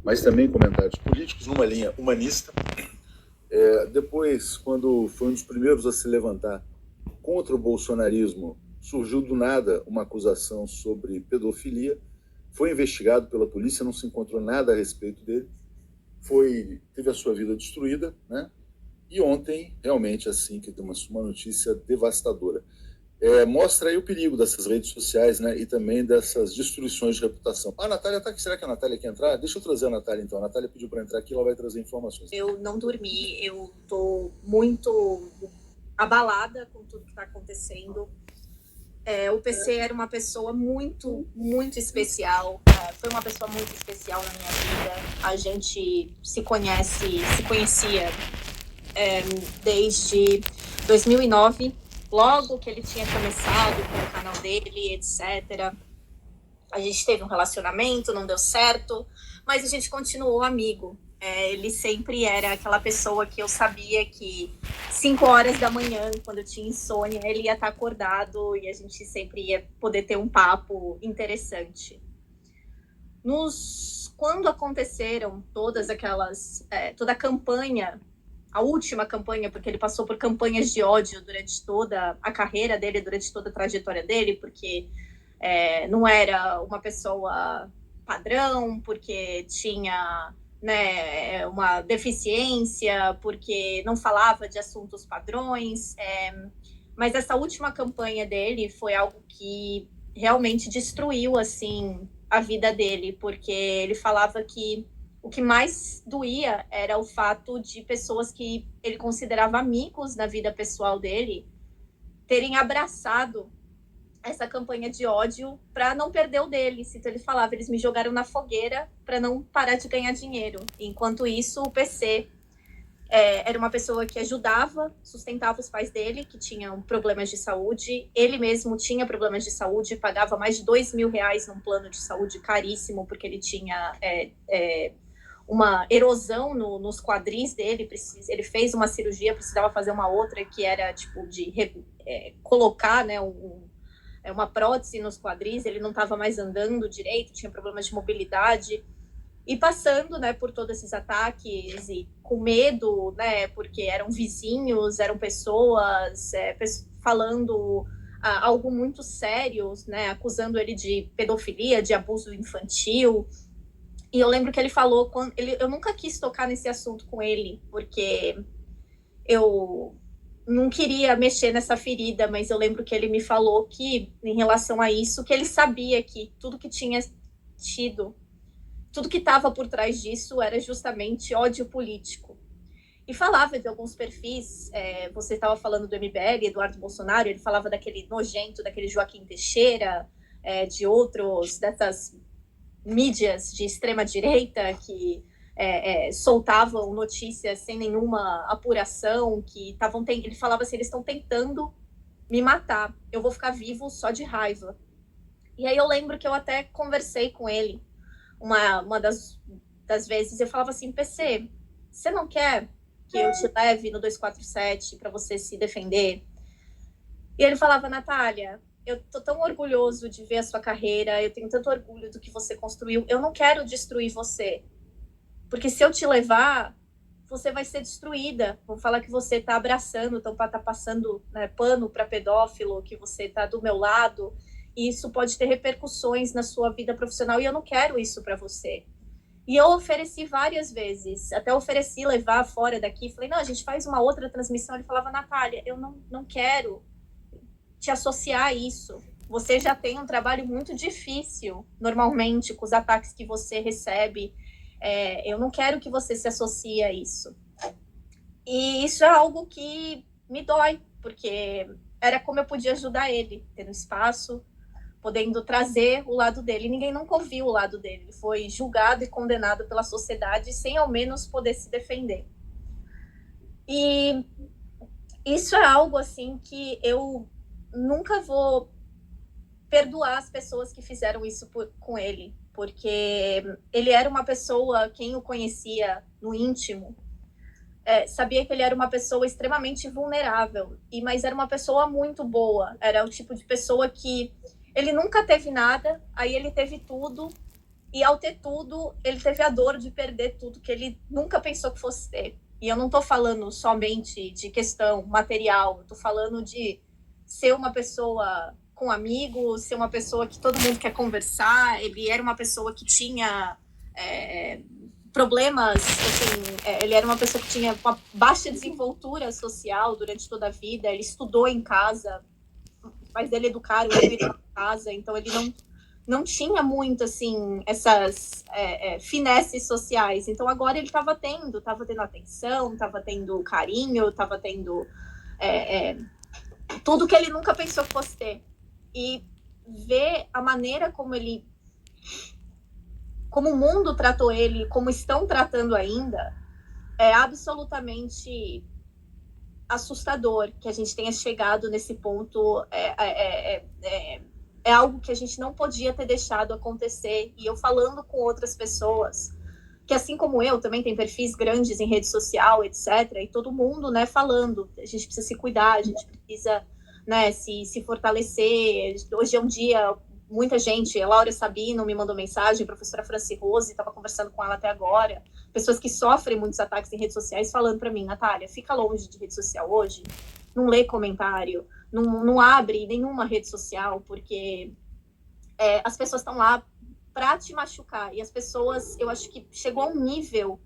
mas também comentários políticos, numa linha humanista. Depois, quando foi um dos primeiros a se levantar contra o bolsonarismo, surgiu do nada uma acusação sobre pedofilia, foi investigado pela polícia, não se encontrou nada a respeito dele, teve a sua vida destruída, né? E ontem, realmente, assim, que tem uma notícia devastadora. Mostra aí o perigo dessas redes sociais, né? E também dessas destruições de reputação. A Natália está aqui. Será que a Natália quer entrar? Deixa eu trazer a Natália, então. A Natália pediu para entrar aqui, ela vai trazer informações. Eu não dormi, eu tô muito abalada com tudo que está acontecendo. O PC era uma pessoa muito, muito especial. Foi uma pessoa muito especial na minha vida. A gente se conhecia desde 2009, logo que ele tinha começado com o canal dele, etc. A gente teve um relacionamento, não deu certo, mas a gente continuou amigo. Ele sempre era aquela pessoa que eu sabia que 5 horas da manhã, quando eu tinha insônia, ele ia estar acordado e a gente sempre ia poder ter um papo interessante. Quando aconteceram todas aquelas... toda a campanha, a última campanha, porque ele passou por campanhas de ódio durante toda a carreira dele, durante toda a trajetória dele, porque não era uma pessoa padrão, porque tinha, né, uma deficiência, porque não falava de assuntos padrões. Mas essa última campanha dele foi algo que realmente destruiu, assim, a vida dele, porque ele falava que o que mais doía era o fato de pessoas que ele considerava amigos na vida pessoal dele terem abraçado essa campanha de ódio para não perder o deles. Então ele falava, eles me jogaram na fogueira para não parar de ganhar dinheiro. Enquanto isso, o PC era uma pessoa que ajudava, sustentava os pais dele, que tinham problemas de saúde. Ele mesmo tinha problemas de saúde, pagava mais de R$2.000 num plano de saúde caríssimo, porque ele tinha uma erosão nos quadris dele. Ele fez uma cirurgia, precisava fazer uma outra, que era tipo de colocar, né, uma prótese nos quadris. Ele não estava mais andando direito, tinha problemas de mobilidade. E passando, né, por todos esses ataques e com medo, né, porque eram vizinhos, eram pessoas falando algo muito sério, né, acusando ele de pedofilia, de abuso infantil. E eu lembro que ele falou, eu nunca quis tocar nesse assunto com ele, porque eu não queria mexer nessa ferida, mas eu lembro que ele me falou que, em relação a isso, que ele sabia que tudo que tinha tido, tudo que estava por trás disso era justamente ódio político. E falava de alguns perfis, você estava falando do MBL, Eduardo Bolsonaro, ele falava daquele nojento, daquele Joaquim Teixeira, de outros, dessas mídias de extrema-direita que soltavam notícias sem nenhuma apuração, que ele falava assim, eles estão tentando me matar, eu vou ficar vivo só de raiva. E aí eu lembro que eu até conversei com ele, uma das vezes, eu falava assim, PC, você não quer que eu te leve no 247 para você se defender? E ele falava, Natália, eu tô tão orgulhoso de ver a sua carreira, eu tenho tanto orgulho do que você construiu, eu não quero destruir você, porque se eu te levar, você vai ser destruída, vão falar que você tá abraçando, tá passando, né, pano para pedófilo, que você tá do meu lado, e isso pode ter repercussões na sua vida profissional, e eu não quero isso para você. E eu ofereci várias vezes, até ofereci levar fora daqui, falei, não, a gente faz uma outra transmissão. Ele falava, Natália, eu não quero te associar a isso. Você já tem um trabalho muito difícil, normalmente, com os ataques que você recebe. Eu não quero que você se associe a isso. E isso é algo que me dói, porque era como eu podia ajudar ele, tendo espaço, podendo trazer o lado dele. Ninguém nunca ouviu o lado dele. Ele foi julgado e condenado pela sociedade sem ao menos poder se defender. E isso é algo assim que eu nunca vou perdoar as pessoas que fizeram isso com ele, porque ele era uma pessoa, quem o conhecia no íntimo, sabia que ele era uma pessoa extremamente vulnerável, mas era uma pessoa muito boa. Era o tipo de pessoa que ele nunca teve nada, aí ele teve tudo, E ao ter tudo, ele teve a dor de perder tudo que ele nunca pensou que fosse ter. E eu não estou falando somente de questão material, eu estou falando de ser uma pessoa com amigos, ser uma pessoa que todo mundo quer conversar. Ele era uma pessoa que tinha problemas, assim, ele era uma pessoa que tinha uma baixa desenvoltura social durante toda a vida, ele estudou em casa, os pais dele educaram ele em casa, então ele não tinha muito, assim, essas finesses sociais. Então agora ele estava tendo atenção, estava tendo carinho, estava tendo tudo que ele nunca pensou que fosse ter. E ver a maneira como o mundo tratou ele, como estão tratando ainda, é absolutamente assustador que a gente tenha chegado nesse ponto. É algo que a gente não podia ter deixado acontecer. E eu falando com outras pessoas, que assim como eu, também tem perfis grandes em rede social, etc., e todo mundo, né, falando, a gente precisa se cuidar, a gente precisa, né, se fortalecer. Hoje é um dia, muita gente, a Laura Sabino me mandou mensagem, a professora Franci Rose, estava conversando com ela até agora, pessoas que sofrem muitos ataques em redes sociais falando para mim, Natália, fica longe de rede social hoje, não lê comentário, não abre nenhuma rede social, porque as pessoas estão lá para te machucar. E as pessoas, eu acho que chegou a um nível,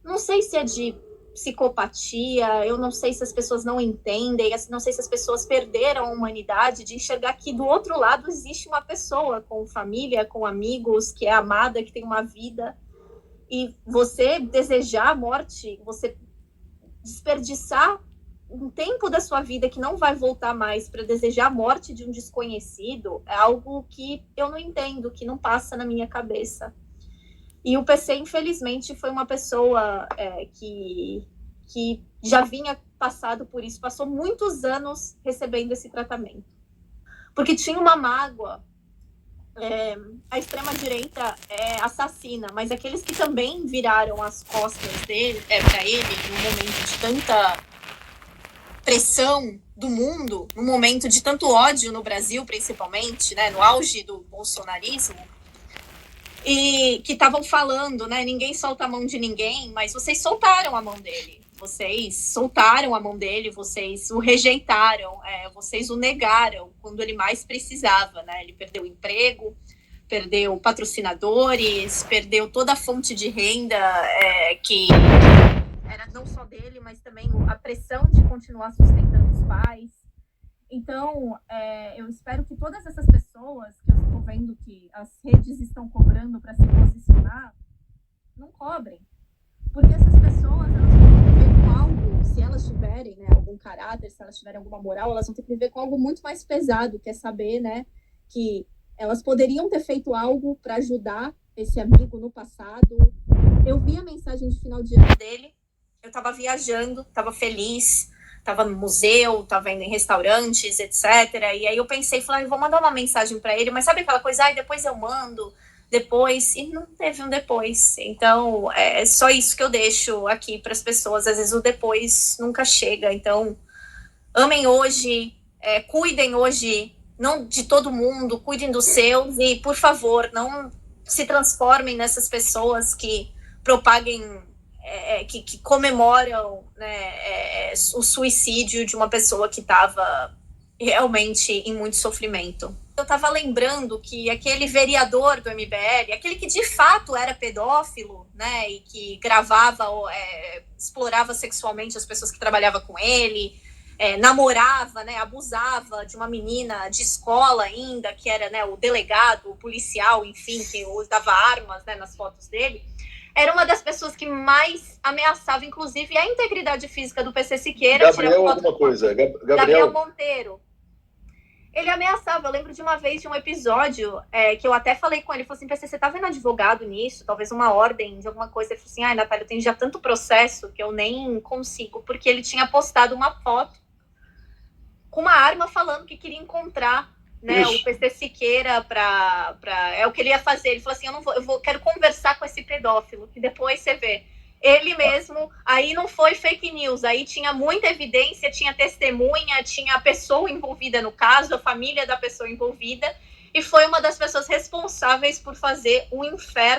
não sei se é de psicopatia, eu não sei se as pessoas não entendem, não sei se as pessoas perderam a humanidade de enxergar que do outro lado existe uma pessoa com família, com amigos, que é amada, que tem uma vida. E você desejar a morte, você desperdiçar um tempo da sua vida que não vai voltar mais para desejar a morte de um desconhecido, é algo que eu não entendo, que não passa na minha cabeça. E o PC, infelizmente, foi uma pessoa que já vinha passado por isso, passou muitos anos recebendo esse tratamento. Porque tinha uma mágoa. A extrema-direita é assassina, mas aqueles que também viraram as costas dele, para ele, num momento de tanta pressão do mundo, num momento de tanto ódio no Brasil, principalmente, né, no auge do bolsonarismo, e que estavam falando, né, ninguém solta a mão de ninguém, mas vocês soltaram a mão dele, vocês soltaram a mão dele, vocês o rejeitaram, vocês o negaram quando ele mais precisava, né, ele perdeu o emprego, perdeu patrocinadores, perdeu toda a fonte de renda que era não só dele, mas também a pressão de continuar sustentando os pais. Então, eu espero que todas essas pessoas que eu estou vendo que as redes estão cobrando para se posicionar, não cobrem. Porque essas pessoas, elas vão ter que viver com algo, se elas tiverem, né, algum caráter, se elas tiverem alguma moral, elas vão ter que viver com algo muito mais pesado, que é saber, né, que elas poderiam ter feito algo para ajudar esse amigo no passado. Eu vi a mensagem de final de ano dele, eu estava viajando, estava feliz, estava no museu, estava indo em restaurantes, etc. E aí eu pensei, falei, vou mandar uma mensagem para ele, mas sabe aquela coisa, depois eu mando, depois, e não teve um depois. Então, é só isso que eu deixo aqui para as pessoas, às vezes o depois nunca chega. Então, amem hoje, cuidem hoje, não de todo mundo, cuidem dos seus, e, por favor, não se transformem nessas pessoas que propaguem, que comemoram, né, o suicídio de uma pessoa que estava realmente em muito sofrimento. Eu estava lembrando que aquele vereador do MBL, aquele que de fato era pedófilo, né, e que gravava, explorava sexualmente as pessoas que trabalhavam com ele, namorava, né, abusava de uma menina de escola ainda, que era, né, o delegado, o policial, enfim, que usava armas, né, nas fotos dele, era uma das pessoas que mais ameaçava, inclusive, a integridade física do PC Siqueira. Gabriel alguma coisa. Gabriel Monteiro. Ele ameaçava. Eu lembro de uma vez, de um episódio, que eu até falei com ele, falou assim, PC, você tá vendo advogado nisso? Talvez uma ordem de alguma coisa. Ele falou assim, Natália, eu tenho já tanto processo que eu nem consigo, porque ele tinha postado uma foto com uma arma falando que queria encontrar, né, o PC Siqueira é o que ele ia fazer. Ele falou assim, quero conversar com esse pedófilo, que depois você vê. Ele mesmo, aí não foi fake news, aí tinha muita evidência, tinha testemunha, tinha a pessoa envolvida no caso, a família da pessoa envolvida, e foi uma das pessoas responsáveis por fazer o inferno